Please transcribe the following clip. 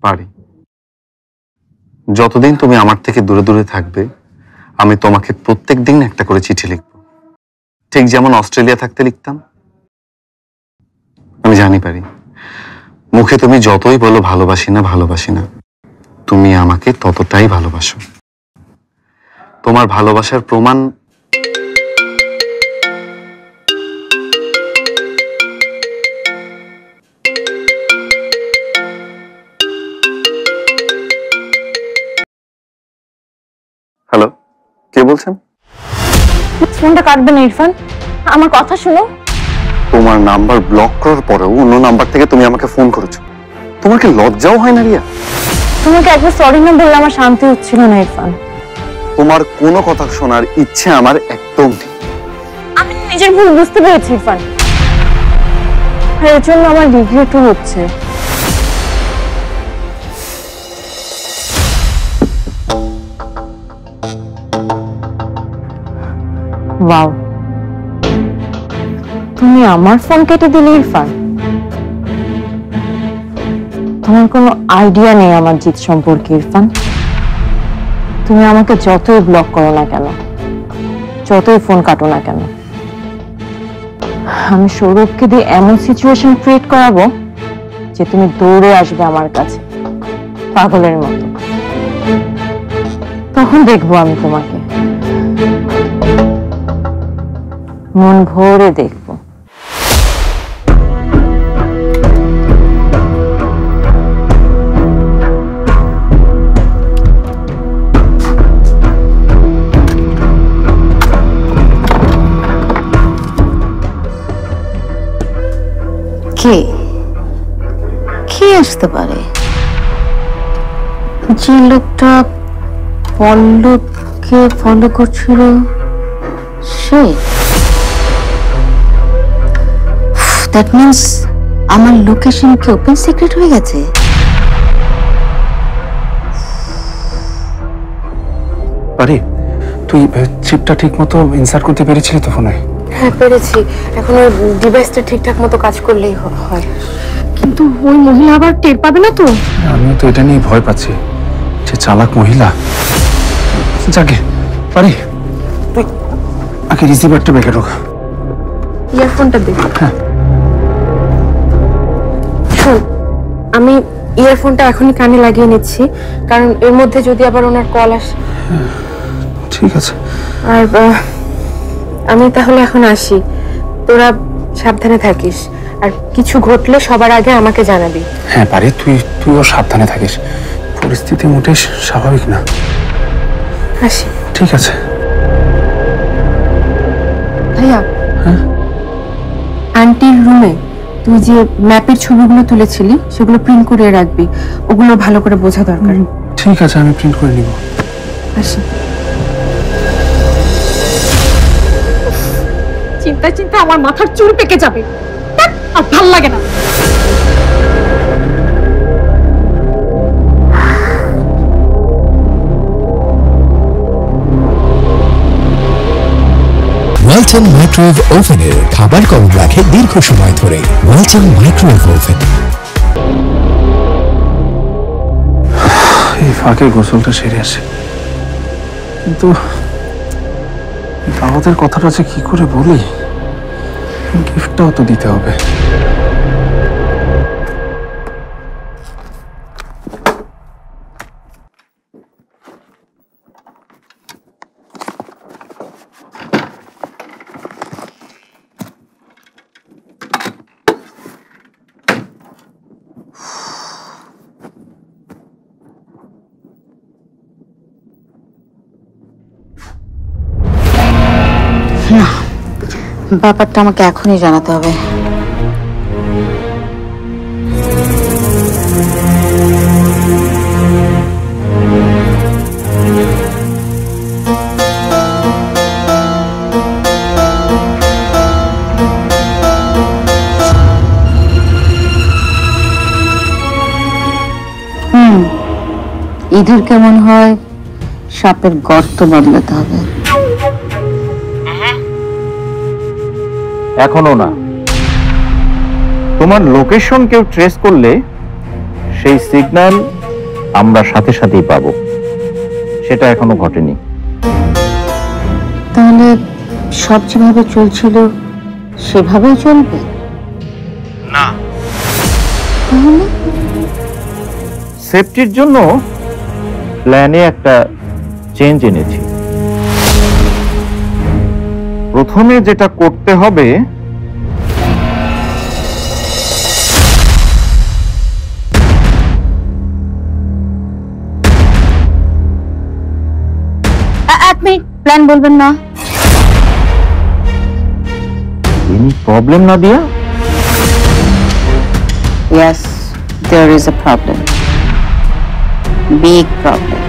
পারি। যতদিন তুমি আমার থেকে দূরে দূরে থাকবে আমি তোমাকে প্রত্যেক দিন একটা করে চিঠি লিখব, ঠিক যেমন অস্ট্রেলিয়া থাকতে লিখতাম। আমি জানি পারি, মুখে তুমি যতই বলো ভালোবাসি না, তুমি আমাকে ততটাই ভালোবাসো। তোমার ভালোবাসার প্রমাণ হ্যালো, কে বলছেন? ফোনটা কাটবেন ইরফান, আমার কথা শুনো। তোমার নাম্বার ব্লক করার পরেও অন্য নাম্বার থেকে তুমি আমাকে ফোন করেছো, তোমার কি লজ্জাও হয় না রিয়া? তোমাকে একবার সরি না বললে আমার শান্তি হচ্ছিল না ইরফান। তোমার কোনো কথা শোনার ইচ্ছে আমার একদম নেই। আমি নিজের ভুল বুঝতে পেরেছি ইরফান, আর এর জন্য আমার রিগ্রেটও হচ্ছে। ওয়াও, তুমি আমার ফোন কেটে দিলে ইরফান? তোমার কোনো আইডিয়া নেই আমার জিত সম্পর্কে ইরফান। তুমি আমাকে যতই ব্লক করো না কেন, যতই ফোন কাটো না কেন, আমি সৌরভকে দিয়ে এমন সিচুয়েশন ক্রিয়েট করাবো যে তুমি দৌড়ে আসবে আমার কাছে পাগলের মতো। তখন দেখবো আমি তোমাকে, মন ভরে দেখবো। কে কে আসতে পারে? যে লোকটা পল্লবকে ফলো করছিল সে? দ্যাট মিন্স আমার লোকেশন কি ওপেন সিক্রেট হয়ে গেছে? আরে তুই চিপটা ঠিক মতো ইনসার্ট করতে পেরেছিলি তো ফোনে? হ্যাঁ পেরেছি, এখন ওই ডিভাইসটা ঠিকঠাক মতো কাজ করলেই হয়। কিন্তু ওই মহিলা আবার টের পাবে না তো? আমিও তো এটা নিয়ে ভয় পাচ্ছি, যে চালাক মহিলা। যাকে পারি তুই আগে রিসিভারটা বেঁকে ঢোক। ইয়ারফোনটা দে। হ্যাঁ শোন, আমি ইয়ারফোনটা এখনই কানে লাগিয়ে নিচ্ছি, কারণ এর মধ্যে যদি আবার ওনার কল আসে। ঠিক আছে। আর আমি তাহলে এখন আসি, তোরা সাবধানে থাকিস, আর কিছু ঘটলে সবার আগে আমাকে জানাবি। হ্যাঁ পারি, তুইও সাবধানে থাকিস, পরিস্থিতি মোটেই স্বাভাবিক না। আসি। ঠিক আছে ভাইয়া, আন্টির রুমে তুই যে ম্যাপের ছবিগুলো তুলেছিলি সেগুলো প্রিন্ট করে রাখবি, ওগুলো ভালো করে বোঝা দরকার। ঠিক আছে, আমি প্রিন্ট করে নিব। আসি। চিন্তা আমার মাথার চুল পেকে যাবে, আর ভাল লাগে না। ওয়ালটন মাইক্রোওয়েভ ওভেনের খাবার গরম রাখে দীর্ঘ সময় ধরে। Walton microwave oven. এই ফাঁকে গোসলটা সেরে আসে, কিন্তু দাওয়াতের কথাটা যে কি করে বলি, গিফটটাও তো দিতে হবে। না, ব্যাপারটা আমাকে এখনই জানাতে হবে। ইঁদুর কেমন হয়, সাপের গর্ত বদলাতে হবে। এখনো না, তোমার লোকেশন কেউ ট্রেস করলে সেই সিগন্যাল আমরা সাথে সাথেই পাবো, সেটা এখনো ঘটেনি। তাহলে সব যেভাবে চলছিল সেভাবেই চলবে? না, তাহলে সেফটির জন্য প্ল্যানে একটা চেঞ্জ এনেছি। প্রথমে যেটা করতে হবে, এক মিনিট, প্ল্যান বলবেন না। এনি প্রবলেম না দিয়া? Yes, there is a problem. Big problem.